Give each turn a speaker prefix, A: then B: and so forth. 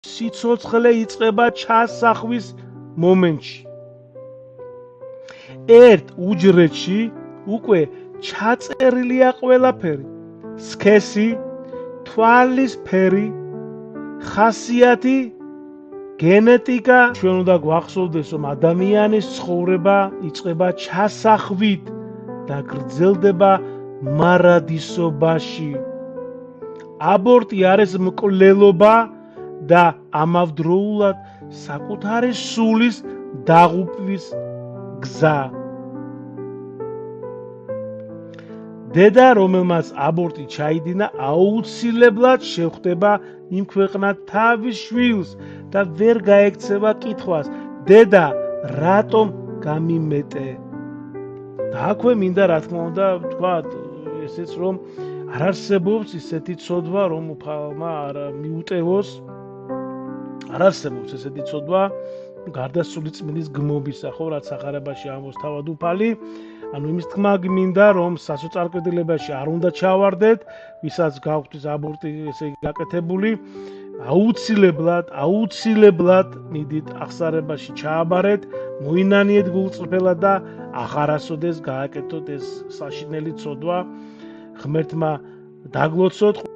A: სიცოცხლე იწყება ჩასახვის მომენტში. ერთ უჯრედში უკვე ჩაწერილია ყველაფერი. სქესი, თვალის ფერი, ხასიათი, გენეტიკა. ჩვენ უნდა გვახსოვდეს, რომ ადამიანის ცხოვრება იწყება ჩასახვით და გრძელდება მარადისობაში. აბორტი არის მკვლელობა და ამავდროულად საკუთარი სულის დაღუპვის გზა. დედა, რომელმაც აბორტი ჩაიდინა, აუცილებლად შეხვდება იმ ქვეყნად თავის შვილს და ვერ გაექცევა კითხვას, დედა, რატომ გამიმეტე? და აქვე მინდა რა თქმა უნდა ვთქვათ ესეც, რომ არ არსებობს ისეთი ცოდვა, რომ უფალმა არ მიუტევოს. არ არსებობს ესეთი ცოდვა გარდაცვლილი წმინდის გმობისა, ხო, რაც სახარებაში ამბობს თავად უფალი. ანუ იმის თქმა გმინდა, რომ სასოწარკვეთილებაში არ უნდა ჩავარდეთ, ვისაც გაგვთვის აბორტი ესე გაკეთებული, აუცილებლად მიდით აღსარებაში ჩააბარეთ, მოინანიეთ გულწრფელად და აღარასოდეს გააკეთოთ ეს საშინელი ცოდვა. ღმერთმა დაგლოცოთ.